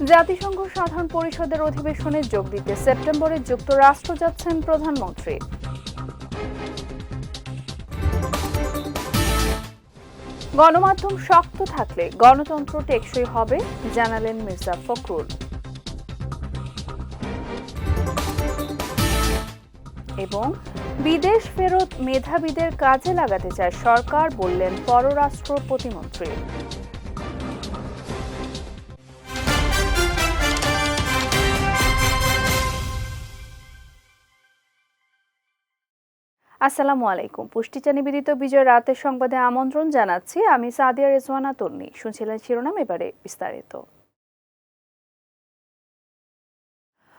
জাতিসংঘ সাধারণ পরিষদের অধিবেশনে যোগ দিতে সেপ্টেম্বরে যুক্তরাষ্ট্র যাচ্ছেন প্রধানমন্ত্রী। গণমাধ্যম শক্ত থাকলে গণতন্ত্র টেকসই হবে, জানালেন মির্জা ফখরুল। এবং বিদেশ ফেরত মেধাবীদের কাজে লাগাতে চায় সরকার, বললেন পররাষ্ট্র প্রতিমন্ত্রী। আসসালামু আলাইকুম। পুষ্টিচা নিবেদিত বিজয় রাতের সংবাদে আমন্ত্রণ জানাচ্ছি। আমি সাদিয়া রেজওয়ানা তন্নি। শুনছিলেন শিরোনাম, এবারে বিস্তারিত।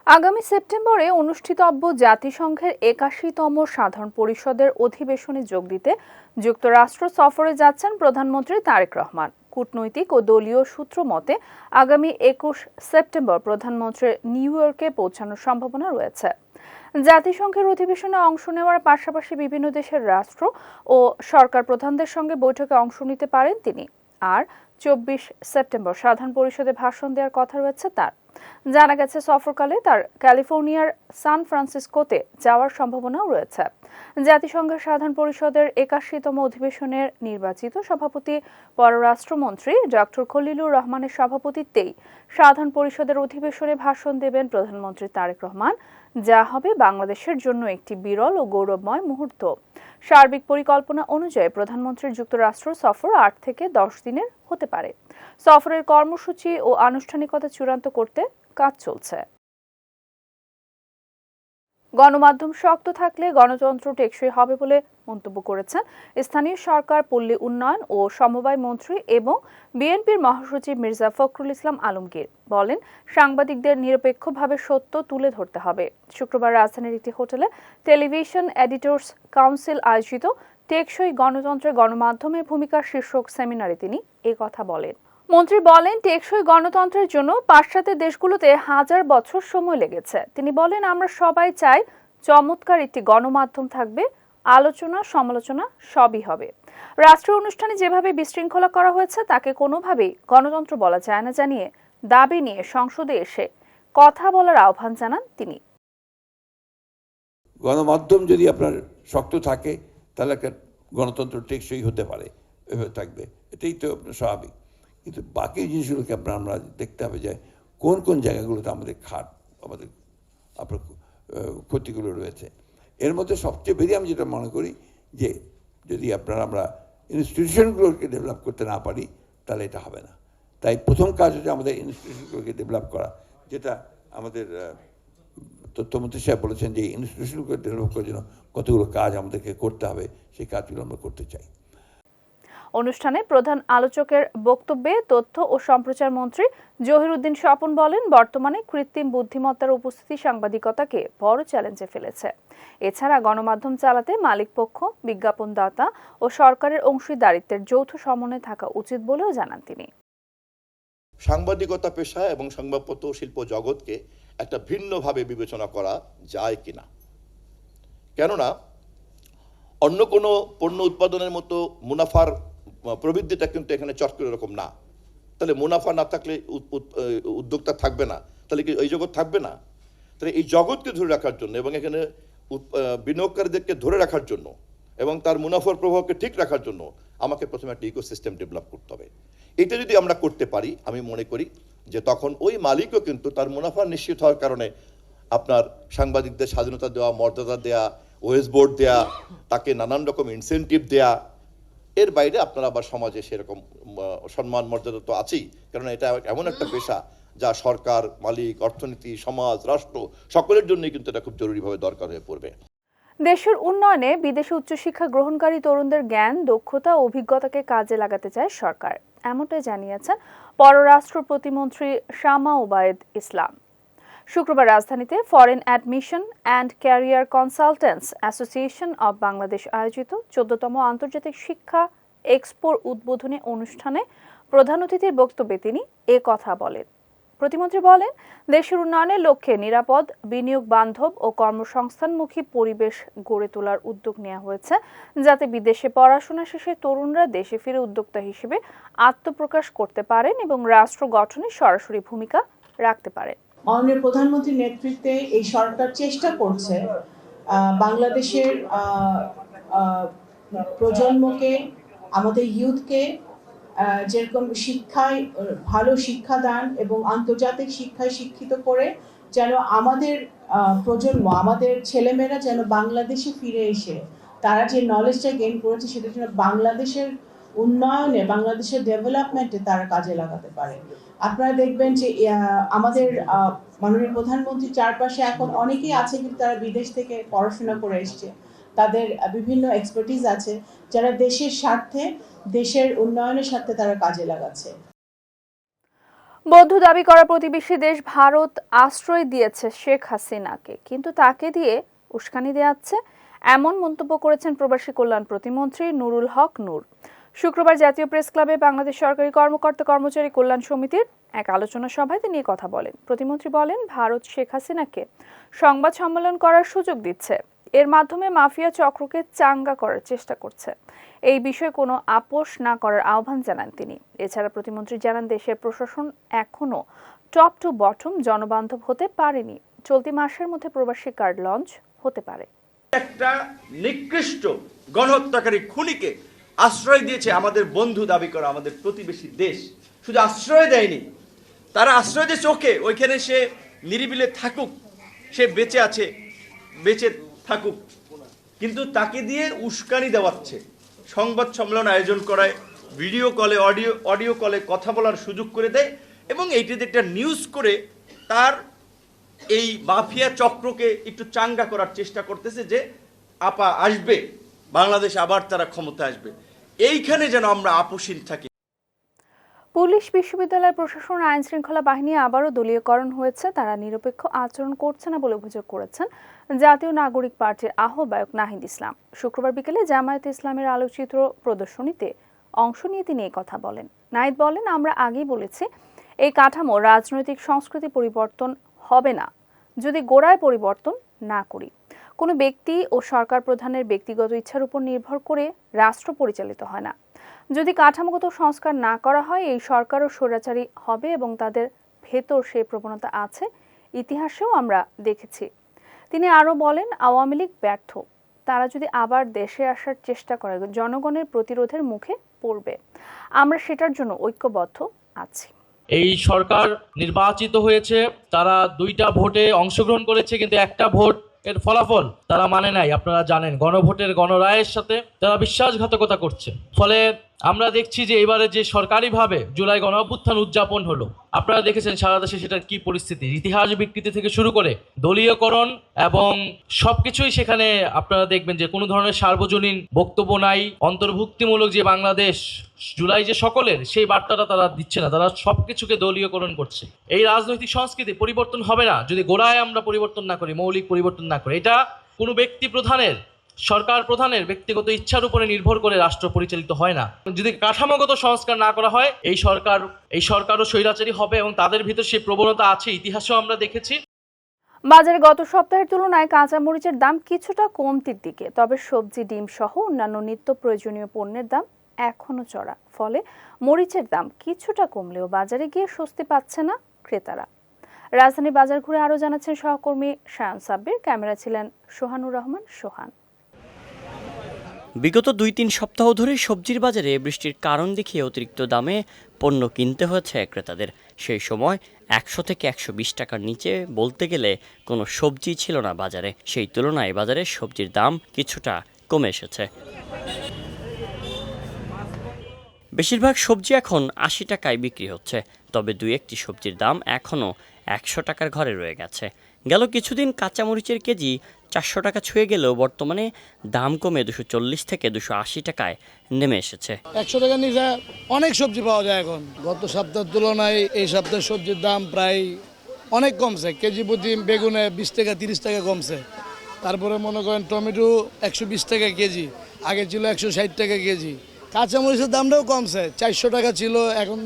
আগামী সেপ্টেম্বরে অনুষ্ঠিতব্য জাতিসংঘের ৮১তম সাধারণ পরিষদের অধিবেশনে যোগ দিতে যুক্তরাষ্ট্র সফরে যাচ্ছেন প্রধানমন্ত্রী তারেক রহমান। কূটনৈতিক ও দলীয় সূত্র মতে আগামী ২১ সেপ্টেম্বর প্রধানমন্ত্রীর নিউ ইয়র্কে পৌঁছানোর সম্ভাবনা রয়েছে। জাতিসংঘের অধিবেশনে অংশ নেওয়ার পাশাপাশি বিভিন্ন দেশের রাষ্ট্র ও সরকার প্রধানদের সঙ্গে বৈঠকে অংশ নিতে পারেন তিনি। আর ২৪ সেপ্টেম্বর সাধারণ পরিষদে ভাষণ দেওয়ার কথা রয়েছে তার। জানা গেছে সফরকালে তার ক্যালিফোর্নিয়ার সান ফ্রান্সিসকোতে যাওয়ার সম্ভাবনাও রয়েছে। জাতিসংঘের সাধারণ পরিষদের ৮১তম অধিবেশনের নির্বাচিত সভাপতি পররাষ্ট্রমন্ত্রী ডক্টর খলিলুর রহমানের সভাপতিত্বেই সাধারণ পরিষদের অধিবেশনে ভাষণ দেবেন প্রধানমন্ত্রী তারেক রহমান, যা হবে বাংলাদেশের জন্য একটি বিরল ও গৌরবময় মুহূর্ত। সার্বিক পরিকল্পনা অনুযায়ী প্রধানমন্ত্রীর যুক্তরাষ্ট্র সফর ৮ থেকে ১০ দিনের হতে পারে। সফরের কর্মসূচি ও আনুষ্ঠানিকতা চূড়ান্ত করতে কাজ চলছে। গণমাধ্যম শক্ত থাকলে গণতন্ত্র টেকসই হবে বলে মন্তব্য করেছেন স্থানীয় সরকার, পল্লী উন্নয়ন ও সমবায় মন্ত্রী এবং বিএনপির মহাসচিব মির্জা ফখরুল ইসলাম আলমগীর। বলেন, সাংবাদিকদের নিরপেক্ষভাবে সত্য তুলে ধরতে হবে। শুক্রবার রাজধানীর একটি হোটেলে টেলিভিশন এডিটর্স কাউন্সিল আয়োজিত টেকসই গণতন্ত্রে গণমাধ্যমের ভূমিকা শীর্ষক সেমিনারে তিনি এ কথা বলেন। মন্ত্রী বলেন, টেকসই গণতন্ত্রের জন্য পাশ্চাত্যের দেশগুলোতে হাজার বছর সময় লেগেছে। তিনি বলেন, আমরা সবাই চাই চমৎকার একটি গণমাধ্যম থাকবে, আলোচনা সমালোচনা সবই হবে। রাষ্ট্রীয় অনুষ্ঠানে যেভাবে বিশৃঙ্খলা করা হয়েছে তাকে কোনোভাবেই গণতন্ত্র বলা যায় না জানিয়ে দাবি নিয়ে সংসদে এসে কথা বলার আহ্বান জানান তিনি। গণমাধ্যম যদি আপনার শক্ত থাকে তাহলে একটা গণতন্ত্র টেকসই হতে পারে, এভাবে থাকবে, এটাই তো স্বাভাবিক। কিন্তু বাকি জিনিসগুলোকে আমরা দেখতে হবে যে কোন কোন জায়গাগুলোতে আমাদের আমাদের আপনার ক্ষতিগুলো রয়েছে। এর মধ্যে সবচেয়ে বেশি আমি যেটা মনে করি যে যদি আমরা ইনস্টিটিউশনগুলোকে ডেভেলপ করতে না পারি তাহলে এটা হবে না। তাই প্রথম কাজ হচ্ছে আমাদের ইনস্টিটিউশনগুলোকে ডেভেলপ করা, যেটা আমাদের তথ্যমন্ত্রী সাহেব বলেছেন যে ইনস্টিটিউশনগুলো ডেভেলপ করার জন্য কতগুলো কাজ আমাদেরকে করতে হবে, সেই কাজগুলো আমরা করতে চাই। অনুষ্ঠানে প্রধান আলোচকের বক্তব্যে তথ্য ও সম্প্রচার মন্ত্রী জহিরুদ্দিন স্বপন বলেন, বর্তমানে কৃত্রিম বুদ্ধিমত্তার উপস্থিতি সাংবাদিকতাকে বড় চ্যালেঞ্জে ফেলেছে। এছাড়া গণমাধ্যম চালাতে মালিকপক্ষ, বিজ্ঞাপনদাতা ও সরকারের অংশীদারিত্বের যৌথ সমন্বয় থাকা উচিত বলেও জানান তিনি। সাংবাদিকতা পেশা এবং সংবাদপত্র শিল্প জগৎকে একটা ভিন্নভাবে বিবেচনা করা যায় কিনা, কেননা অন্য কোনো পণ্য উৎপাদনের মতো মুনাফার প্রবৃদ্ধিটা কিন্তু এখানে চট করে এরকম না। তাহলে মুনাফা না থাকলে উদ্যোক্তা থাকবে না, তাহলে কি এই জগৎ থাকবে না? তাহলে এই জগৎকে ধরে রাখার জন্য এবং এখানে বিনিয়োগকারীদেরকে ধরে রাখার জন্য এবং তার মুনাফার প্রভাবকে ঠিক রাখার জন্য আমাকে প্রথমে একটা ইকোসিস্টেম ডেভেলপ করতে হবে। এটা যদি আমরা করতে পারি, আমি মনে করি যে তখন ওই মালিকও কিন্তু তার মুনাফা নিশ্চিত হওয়ার কারণে আপনার সাংবাদিকদের স্বাধীনতা দেওয়া, মর্যাদা দেয়া, ওয়েস বোর্ড দেয়া, তাকে নানান রকম ইনসেন্টিভ দেয়া, এর বাইরে আপনারা আবার সমাজে সেরকম সম্মান মর্যাদা তো আছেই, কারণ এটা এমন একটা পেশা যা সরকার, মালিক, অর্থনীতি, সমাজ, রাষ্ট্র সকলের জন্যই কিন্তু এটা খুব জরুরিভাবে দরকার হয়ে পড়বে। দেশের উন্নয়নে বিদেশে উচ্চশিক্ষা গ্রহণকারী তরুণদের জ্ঞান, দক্ষতা ও অভিজ্ঞতাকে কাজে লাগাতে চায় সরকার, এমনটাই জানিয়েছেন পররাষ্ট্র প্রতিমন্ত্রী শামা ওবায়েদ ইসলাম। শুক্রবার রাজধানীতে foreign admission and career consultants association of Bangladesh আয়োজিত ১৪তম আন্তর্জাতিক শিক্ষা এক্সপোর উদ্বোধনী অনুষ্ঠানে প্রধান অতিথির বক্তব্যে তিনি এ কথা বলেন। প্রতিমন্ত্রী বলেন, দেশের উন্নয়নের লক্ষ্যে নিরাপদ, বিনিয়োগ বান্ধব ও কর্মসংস্থানমুখী পরিবেশ গড়ে তোলার উদ্যোগ নেওয়া হয়েছে, যাতে বিদেশে পড়াশোনা শেষে তরুণরা দেশে ফিরে উদ্যোক্তা হিসেবে আত্মপ্রকাশ করতে পারেন এবং রাষ্ট্র গঠনে সরাসরি ভূমিকা রাখতে পারে। মাননীয় প্রধানমন্ত্রীর নেতৃত্বে এই সরকার চেষ্টা করছে বাংলাদেশের প্রজন্মকে, আমাদের ইউথকে যেরকম শিক্ষায় ভালো শিক্ষাদান এবং আন্তর্জাতিক শিক্ষায় শিক্ষিত করে যেন আমাদের প্রজন্ম, আমাদের ছেলেমেয়েরা যেন বাংলাদেশে ফিরে এসে তারা যে নলেজটা গেইন করেছে সেটার জন্য বাংলাদেশের উন্নয়নে, বাংলাদেশের ডেভেলপমেন্টে তারা কাজে লাগাতে পারে। আপনারা দেখবেন যে আমাদের মাননীয় প্রধানমন্ত্রীর চারপাশে এখন অনেকেই আছে কিন্তু তারা বিদেশ থেকে পড়াশোনা করে এসছে, তাদের বিভিন্ন এক্সপার্টিজ আছে যারা দেশের স্বার্থে, দেশের উন্নয়নের স্বার্থে তারা কাজে লাগাচ্ছে। বৌদ্ধ দাবি করা প্রতিবেশী দেশ ভারত আশ্রয় দিয়েছে শেখ হাসিনাকে, কিন্তু তাকে দিয়ে উস্কানি দেওয়াচ্ছে, এমন মন্তব্য করেছেন প্রবাসী কল্যাণ প্রতিমন্ত্রী নুরুল হক নূর। শুক্রবার জাতীয় প্রেস ক্লাবে বাংলাদেশ সরকারি কর্মকর্তা কর্মচারী কল্যাণ সমিতির এক আলোচনা সভায় তিনি কথা বলেন। প্রতিমন্ত্রী বলেন, ভারত শেখ হাসিনাকে সংবাদ সম্মেলন করার সুযোগ দিচ্ছে, এর মাধ্যমে মাফিয়া চক্রকে চাঙ্গা করার চেষ্টা করছে। এই বিষয়ে কোনো আপোষ না করার আহ্বান জানান তিনি। এছাড়া প্রতিমন্ত্রী জানান, দেশের প্রশাসন এখনো টপ টু বটম জনবান্ধব হতে পারেনি, চলতি মাসের মধ্যে প্রবাসী কার্ড লঞ্চ হতে পারে। একটা নিকৃষ্ট গণহত্যাকারী খুনিকে আশ্রয় দিয়েছে আমাদের বন্ধু দাবি করা আমাদের প্রতিবেশী দেশ। শুধু আশ্রয় দেয়নি, তারা আশ্রয় দিয়েছে ওকে, ওইখানে সে নিরিবিলে থাকুক, সে বেঁচে আছে, বেঁচে থাকুক, কিন্তু তাকে দিয়ে উস্কানি দেওয়াচ্ছে, সংবাদ সম্মেলন আয়োজন করায়, ভিডিও কলে, অডিও কলে কথা বলার সুযোগ করে দেয় এবং এইটিতে একটা নিউজ করে তার এই মাফিয়া চক্রকে একটু চাঙ্গা করার চেষ্টা করতেছে যে আপা আসবে, বাংলাদেশ আবার তারা ক্ষমতা আসবে। এইখানে যেন আমরা আপোষহীন থাকি। পুলিশ, বিশ্ববিদ্যালয় প্রশাসন, আইন শৃঙ্খলা বাহিনী আবারও দলীয়করণ হয়েছে, তারা নিরপেক্ষ আচরণ করছে না বলে অভিযোগ করেছেন জাতীয় নাগরিক পার্টির আহ্বায়ক নাহিদ ইসলাম। শুক্রবার বিকেলে জামায়াতে ইসলামের আলোকচিত্র প্রদর্শনীতে অংশ নিয়ে তিনি এই কথা বলেন। নাহিদ বলেন, আমরা আগেই বলেছি এই কাঠামো রাজনৈতিক সংস্কৃতি পরিবর্তন হবে না যদি গোড়ায় পরিবর্তন না করি। কোনো ব্যক্তি ও সরকার প্রধানের ব্যক্তিগত ইচ্ছার উপর নির্ভর করে রাষ্ট্র পরিচালিত হয় না। যদি কাঠামোগত সংস্কার না করা হয়, এই সরকারও স্বৈরাচারী হবে এবং তাদের ভেতর সেই প্রবণতা আছে, ইতিহাসেও আমরা দেখেছি। তিনি আরও বলেন, আওয়ামী লীগ ব্যর্থ, তারা যদি আবার দেশে আসার চেষ্টা করে জনগণের প্রতিরোধের মুখে পড়বে। আমরা সেটার জন্য ঐক্যবদ্ধ আছি। এই সরকার নির্বাচিত হয়েছে, তারা 2টা ভোটে অংশগ্রহণ করেছে, কিন্তু একটা ভোট এর ফলাফল তারা মানে নাই। আপনারা জানেন, গণভোটের গণরায়ের সাথে তারা বিশ্বাসঘাতকতা করছে। ফলে আমরা দেখছি যে এবারে যে সরকারিভাবে জুলাই গণঅভ্যুত্থান উদযাপন হলো, আপনারা দেখেছেন সারা দেশে সেটার কি পরিস্থিতি, ইতিহাস বিকৃতি থেকে শুরু করে দলীয়করণ এবং সবকিছুই সেখানে আপনারা দেখবেন যে কোনো ধরনের সার্বজনীন বক্তব্য নাই, অন্তর্ভুক্তিমূলক যে বাংলাদেশ জুলাই যে সকলের, সেই বার্তাটা তারা দিচ্ছে না, তারা সবকিছুকে দলীয়করণ করছে। এই রাজনৈতিক সংস্কৃতি পরিবর্তন হবে না যদি গোড়ায় আমরা পরিবর্তন না করি, মৌলিক পরিবর্তন না করি। এটা কোনো ব্যক্তি প্রধানের, সরকার প্রধানের ব্যক্তিগত ইচ্ছার উপরে নির্ভর করে রাষ্ট্র পরিচালিত হয় না। যদি কাঠামোগত সংস্কার না করা হয়, এই সরকারও স্বৈরাচারী হবে এবং তাদের ভিতর সেই প্রবণতা আছে, ইতিহাসেও আমরা দেখেছি। বাজারে গত সপ্তাহের তুলনায় কাঁচা মরিচের দাম কিছুটা কমতির দিকে, তবে সবজি, ডিম সহ অন্যান্য নিত্য প্রয়োজনীয় পণ্যের দাম এখনো চড়া। ফলে মরিচের দাম কিছুটা কমলেও বাজারে গিয়ে স্বস্তি পাচ্ছে না ক্রেতারা। রাজধানী বাজার ঘুরে আরও জানাচ্ছেন সহকর্মী শায়ন সাব্বির, ক্যামেরা ছিলেন সোহানুর রহমান সোহান। বিগত 2-3 সপ্তাহ ধরে সবজির বাজারে বৃষ্টির কারণ দেখিয়ে অতিরিক্ত দামে পণ্য কিনতে হয়েছে ক্রেতাদের। সেই সময় 100 থেকে 120 টাকার নিচে বলতে গেলে কোনো সবজি ছিল না বাজারে। সেই তুলনায় বাজারে সবজির দাম কিছুটা কমে এসেছে। বেশিরভাগ সবজি এখন 80 টাকায় বিক্রি হচ্ছে, তবে 2-1টি সবজির দাম এখনও 100 টাকার ঘরে রয়ে গেছে। গেল কিছুদিন কাঁচামরিচের কেজি 400 টাকা ছুঁয়ে গেলেও বর্তমানে দাম কমে 240 থেকে 280 টাকায় নেমে এসেছে। 100 টাকার নিচে অনেক সবজি পাওয়া যায় এখন। গত সপ্তাহের তুলনায় এই সপ্তাহে সবজির দাম প্রায় অনেক কমছে। কেজি প্রতি বেগুনে 20 টাকা 30 টাকা কমছে। তারপরে মনে করেন টমেটো 120 টাকা কেজি, আগে ছিল 160 টাকা কেজি। কাঁচামরিচের দামটাও কমছে, 400 টাকা ছিল, এখন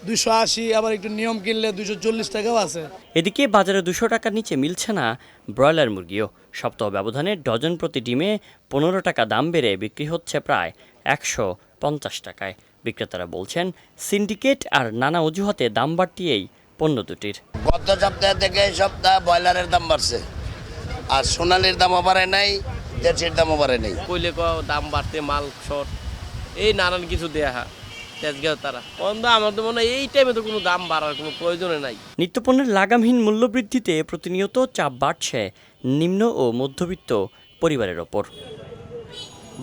280, আবার একটু নিয়ম কিনলে 240 টাকাও আছে। এদিকে বাজারে 200 টাকার নিচে মিলছে না ব্রয়লার মুরগিও। সপ্তাহ ব্যবধানে ডজন প্রতি ডিমে 15 টাকা দাম বেড়ে বিক্রি হচ্ছে প্রায় 150 টাকায়। বিক্রেতারা বলছেন, সিন্ডিকেট আর নানা অজুহাতে দাম বাড়তিয়েই পণ্য দুটির। গত সপ্তাহ থেকে এই সপ্তাহ ব্রয়লারের দাম বাড়ছে, আর সোনালির দামও বাড়ে নাই, দেশির দামও বাড়ে নাই। কইলে দাম বাড়তে মাল শর্ট এই নানান কিছু দেয়া হয় তেজগাঁও তারা অন্ধ। আমার তো মনে হয় এই টাইমে তো কোনো দাম বাড়ার কোনো প্রয়োজনে নাই। নিত্যপণ্যের লাগামহীন মূল্যবৃদ্ধিতে প্রতিনিয়ত চাপ বাড়ছে নিম্ন ও মধ্যবিত্ত পরিবারের ওপর।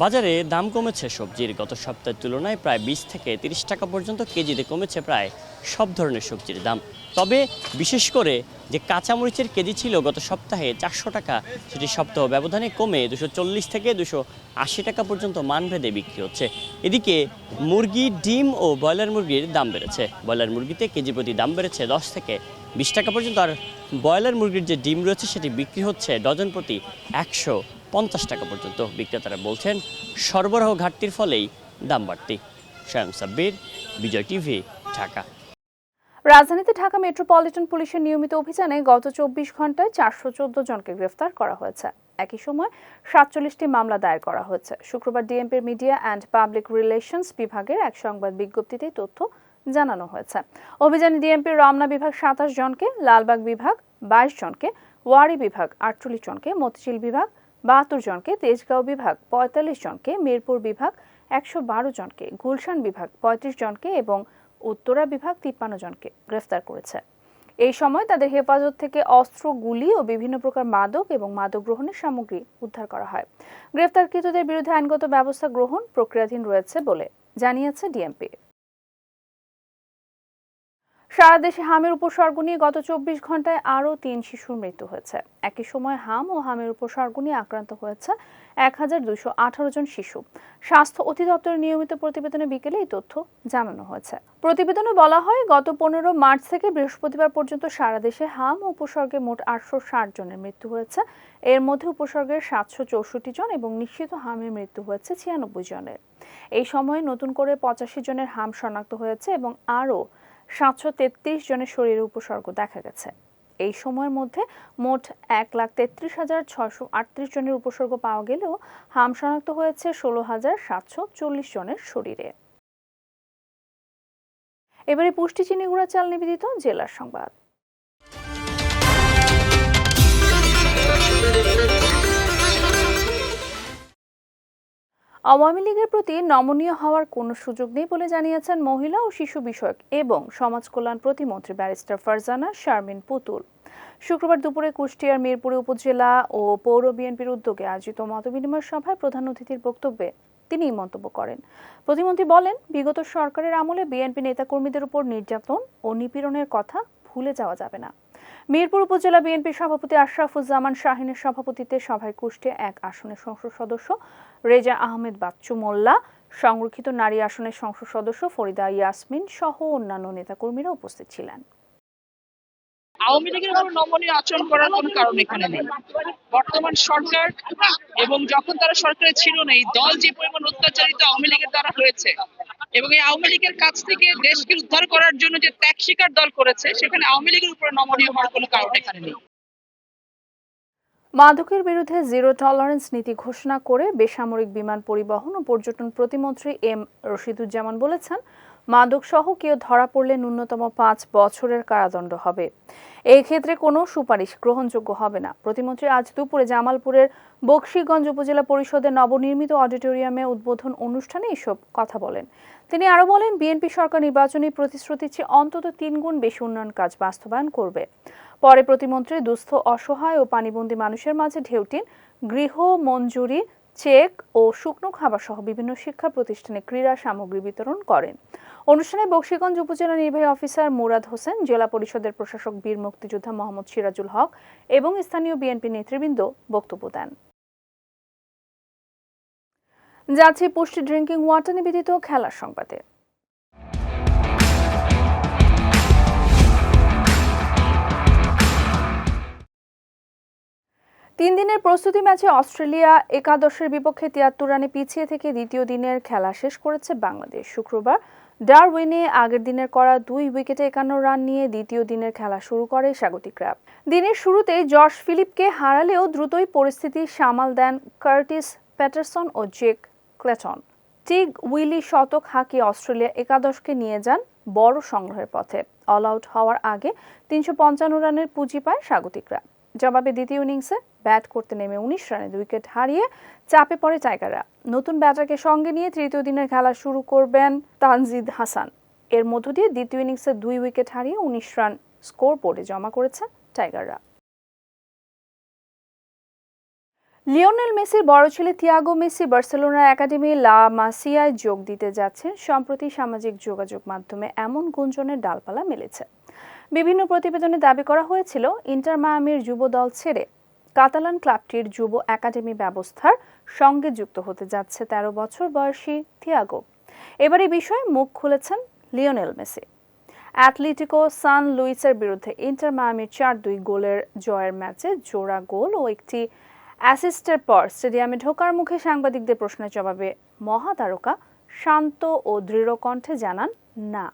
বাজারে দাম কমেছে সবজির। গত সপ্তাহের তুলনায় প্রায় 20 থেকে 30 টাকা পর্যন্ত কেজিতে কমেছে প্রায় সব ধরনের সবজির দাম। তবে বিশেষ করে যে কাঁচামরিচের কেজি ছিল গত সপ্তাহে 400 টাকা, সেটি সপ্তাহ ব্যবধানে কমে 240 থেকে 280 টাকা পর্যন্ত মানভেদে বিক্রি হচ্ছে। এদিকে মুরগি, ডিম ও ব্রয়লার মুরগির দাম বেড়েছে। ব্রয়লার মুরগিতে কেজি প্রতি দাম বেড়েছে 10 থেকে 20 টাকা পর্যন্ত, আর ব্রয়লার মুরগির যে ডিম রয়েছে সেটি বিক্রি হচ্ছে ডজন প্রতি 150 টাকা পর্যন্ত। বিক্রেতারা বলছেন সরবরাহ ঘাটতির ফলেই দাম বাড়তি। শায়াম সাব্বির, বিজয় টিভি, ঢাকা। রাজধানীতে ঢাকা মেট্রোপলিটন পুলিশের নিয়মিত অভিযানে গত 24 ঘন্টায় 414 জনকে গ্রেফতার করা হয়েছে। একই সময় 47টি মামলা দায়ের করা হয়েছে। শুক্রবার ডিএমপির মিডিয়া অ্যান্ড পাবলিক রিলেশনস বিভাগের এক সংবাদ বিজ্ঞপ্তিতে তথ্য জানানো হয়েছে। অভিযানে ডিএমপির রমনা বিভাগ 27 জনকে, লালবাগ বিভাগ 22 জনকে, ওয়ারী বিভাগ 48 জনকে, মতিঝিল বিভাগ 72 জনকে, তেজগাঁও বিভাগ 45 জনকে, মিরপুর বিভাগ 112 জনকে, গুলশান বিভাগ 35 জনকে এবং উত্তরা বিভাগ 53 জনকে গ্রেফতার করেছে। এই সময় তাদের হেফাজত থেকে অস্ত্র, গুলি ও বিভিন্ন প্রকার মাদক এবং মাদক গ্রহণের সামগ্রী উদ্ধার করা হয়। গ্রেফতারকৃতদের বিরুদ্ধে আইনগত ব্যবস্থা গ্রহণ প্রক্রিয়াধীন রয়েছে বলে জানিয়েছে ডিএমপি। সারা দেশে হামের উপসর্গ নিয়ে গত 24 ঘন্টায় আরও 3 শিশুর মৃত্যু হয়েছে। একই সময় হাম ও হামের উপসর্গ নিয়ে আক্রান্ত হয়েছে 1218 জন শিশু। স্বাস্থ্য অধিদপ্তরের নিয়মিত প্রতিবেদনে বিকেলে এই তথ্য জানানো হয়েছে। প্রতিবেদনে বলা হয়, গত 15 মার্চ থেকে বৃহস্পতিবার পর্যন্ত সারা দেশে হাম ও উপসর্গে মোট 860 জনের মৃত্যু হয়েছে। এর মধ্যে উপসর্গের 764 জন এবং নিশ্চিত হামের মৃত্যু হয়েছে 96 জনের। এই সময়ে নতুন করে 85 জনের হাম শনাক্ত হয়েছে এবং আরও 733 জনের শরীরে উপসর্গ দেখা গেছে। এই সময়ের মধ্যে মোট 1,33,638 জনের উপসর্গ পাওয়া গেলেও হাম শনাক্ত হয়েছে 16,740 জনের শরীরে। এবারে পুষ্টি চিনি গুঁড়া চাল নিবেদিত জেলার সংবাদ। আওয়ামী লীগের প্রতি নমনীয় হওয়ার কোনো সুযোগ নেই বলে জানিয়েছেন মহিলা ও শিশু বিষয়ক এবং সমাজ কল্যাণ প্রতিমন্ত্রী ব্যারিস্টার ফারজানা শারমিন পুতুল। শুক্রবার দুপুরে কুষ্টিয়ার মিরপুরে উপজেলা ও পৌর বিএনপির উদ্যোগে আয়োজিত মতবিনিময় সভায় প্রধান অতিথির বক্তব্যে তিনি এই মন্তব্য করেন। প্রতিমন্ত্রী বলেন, বিগত সরকারের আমলে বিএনপি নেতাকর্মীদের উপর নির্যাতন ও নিপীড়নের কথা ভুলে যাওয়া যাবে না। মিরপুর উপজেলা বিএনপি সভাপতি আশরাফুজ্জামান শাহিনের সভাপতিত্বে সভায় কুষ্টিয়া 1 আসনের সংসদ সদস্য রেজা আহমেদ বাচ্চু মোল্লা, সংরক্ষিত নারী আসনের সংসদ সদস্য ফরিদা ইয়াসমিন সহ অন্যান্য নেতাকর্মীরা উপস্থিত ছিলেন। আওয়ামী লীগের কোনো নমনীয় আচরণ করার কোনো কারণ এখানে নেই। বর্তমান সরকার এবং যখন তারা সরকারে ছিল না, এই দল যে পরিমাণ অত্যাচারিত আওয়ামী লীগের দ্বারা হয়েছে এবং এই আওয়ামী লীগের কাছ থেকে দেশকে উদ্ধার করার জন্য যে ত্যাগ স্বীকার দল করেছে, সেখানে আওয়ামী লীগের উপরে নমনীয় হওয়ার কোনো কারণ এখানে নেই। মাদকের বিরুদ্ধে জিরো টলারেন্স নীতি ঘোষণা করে বেসামরিক বিমান পরিবহন ও পর্যটন প্রতিমন্ত্রী এম রশিদুজ্জামান বলেছেন, মাদক সহ কেউ ধরা পড়লে ন্যূনতম 5 বছরের কারাদণ্ড হবে। এই ক্ষেত্রে কোনো সুপারিশ গ্রহণযোগ্য হবে না। প্রতিমন্ত্রী আজ দুপুরে জামালপুরের বকশীগঞ্জ উপজেলা পরিষদের নবনির্মিত অডিটোরিয়ামে উদ্বোধন অনুষ্ঠানে এসব কথা বলেন। তিনি আরও বলেন, বিএনপি সরকার নির্বাচনী প্রতিশ্রুতির চেয়ে অন্তত 3 গুণ বেশি উন্নয়ন কাজ বাস্তবায়ন করবে। পরে প্রতিমন্ত্রী দুস্থ, অসহায় ও পানিবন্দী মানুষের মাঝে ঢেউটিন, গৃহ মঞ্জুরি, চেক ও শুকনো খাবার সহ বিভিন্ন শিক্ষা প্রতিষ্ঠানে ক্রীড়া সামগ্রী বিতরণ করেন। অনুষ্ঠানে বকশীগঞ্জ উপজেলা নির্বাহী অফিসার মুরাদ হোসেন, জেলা পরিষদের প্রশাসক বীর মুক্তিযোদ্ধা মোহাম্মদ সিরাজুল হক এবং স্থানীয় বিএনপি নেতৃবৃন্দ বক্তব্য দেন। যাচ্ছে পুষ্টি ড্রিঙ্কিং ওয়াটার নিবেদিত খেলার সংবাদে। 3 দিনের প্রস্তুতি ম্যাচে অস্ট্রেলিয়া একাদশের বিপক্ষে 73 রানে পিছিয়ে থেকে দ্বিতীয় দিনের খেলা শেষ করেছে বাংলাদেশ। শুক্রবার ডারউইনে আগের দিনের করা 2 উইকেটে 51 রান নিয়ে দ্বিতীয় দিনের খেলা শুরু করে স্বাগতিকরা। দিনের শুরুতেই জশ ফিলিপকে হারালেও দ্রুতই পরিস্থিতি সামাল দেন কার্টিস প্যাটারসন ও জেক ক্লেটন। টিগ উইলি শতক হাঁকিয়ে অস্ট্রেলিয়া একাদশকে নিয়ে যান বড় সংগ্রহের পথে। অল আউট হওয়ার আগে 355 রানের পুঁজি পায় স্বাগতিকরা। জবাবে দ্বিতীয় ইনিংসে ব্যাট করতে নেমে 19 রানে 2 উইকেট হারিয়ে চাপে পড়ে টাইগাররা। নতুন ব্যাটারকে সঙ্গে নিয়ে তৃতীয় দিনের খেলা শুরু করবেন তানজিদ হাসান। এর মধ্য দিয়ে দ্বিতীয় ইনিংসে 2 উইকেট হারিয়ে 19 রান স্কোর বোর্ডে জমা করেছে টাইগাররা। লিওনেল মেসির বড় ছেলে থিয়াগো মেসি বার্সেলোনার একাডেমি লা মাসিয়ায় যোগ দিতে যাচ্ছেন। সম্প্রতি সামাজিক যোগাযোগ মাধ্যমে এমন গুঞ্জনের ডালপালা মেলেছে। বিভিন্ন প্রতিবেদনে দাবি করা হয়েছিল ইন্টার মায়ামির যুব দল ছেড়ে কাতালান ক্লাবটির যুব একাডেমি ব্যবস্থার সঙ্গে যুক্ত হতে যাচ্ছে 13 বছর বয়সী থিয়াগো। এবার এই বিষয়ে মুখ খুলেছেন লিওনেল মেসি। অ্যাটলেটিকো সান লুইসের বিরুদ্ধে ইন্টার মায়ামির 4-2 গোলের জয়ের ম্যাচে জোড়া গোল ও একটি অ্যাসিস্টের পর স্টেডিয়ামে ঢোকার মুখে সাংবাদিকদের প্রশ্নের জবাবে মহাতারকা শান্ত ও দৃঢ় কণ্ঠে জানান না।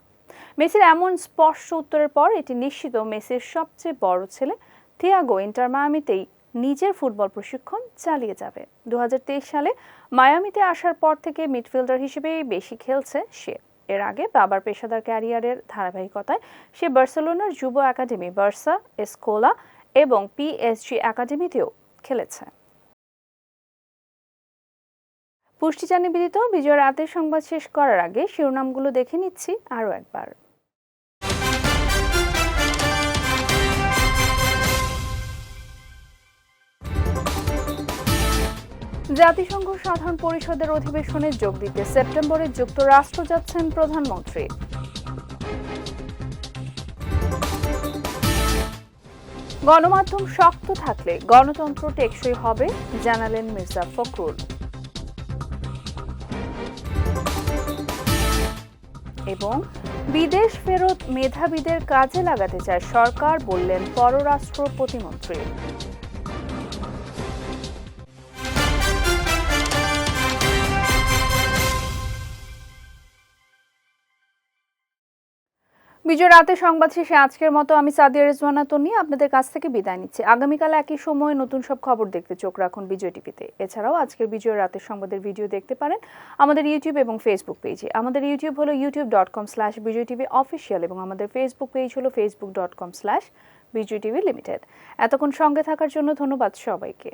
মেসির এমন স্পষ্ট উত্তরের পর এটি নিশ্চিত মেসির সবচেয়ে বড় ছেলে থিয়াগো ইন্টার মায়ামিতেই নিজের ফুটবল প্রশিক্ষণ চালিয়ে যাবে। 2023 সালে মায়ামিতে আসার পর থেকে মিডফিল্ডার হিসেবে বেশি খেলছে সে। এর আগে বাবার পেশাদার ক্যারিয়ারের ধারাবাহিকতায় সে বার্সেলোনার যুব একাডেমি বার্সা এসকোলা এবং পিএসজি একাডেমিতেও খেলেছে। পুষ্টিচা নিবেদিত বিজয় রাতের সংবাদ শেষ করার আগে শিরোনামগুলো দেখে নিচ্ছি আরও একবার। জাতিসংঘ সাধারণ পরিষদের অধিবেশনে যোগ দিতে সেপ্টেম্বরে যুক্তরাষ্ট্র যাচ্ছেন প্রধানমন্ত্রী। গণমাধ্যম শক্ত থাকলে গণতন্ত্র টেকসই হবে, জানালেন মির্জা ফখরুল। এবং বিদেশ ফেরত মেধাবীদের কাজে লাগাতে চায় সরকার, বললেন পররাষ্ট্র প্রতিমন্ত্রী। বিজয় রাতে সংবাদ শেষে আজকের মতো আমি সাদিয়া রেজওয়ানা তন্নি আপনাদের কাছ থেকে বিদায় নিচ্ছি। আগামীকাল একই সময়ে নতুন সব খবর দেখতে চোখ রাখুন বিজয় টিভিতে। এছাড়াও আজকের বিজয় রাতের সংবাদের ভিডিও দেখতে পারেন আমাদের ইউটিউব এবং ফেসবুক পেজে। আমাদের ইউটিউব হলো youtube.com/বিজয়টিভি অফিসিয়াল এবং আমাদের ফেসবুক পেজ হলো facebook.com/বিজয়টিভি লিমিটেড। এতক্ষণ সঙ্গে থাকার জন্য ধন্যবাদ সবাইকে।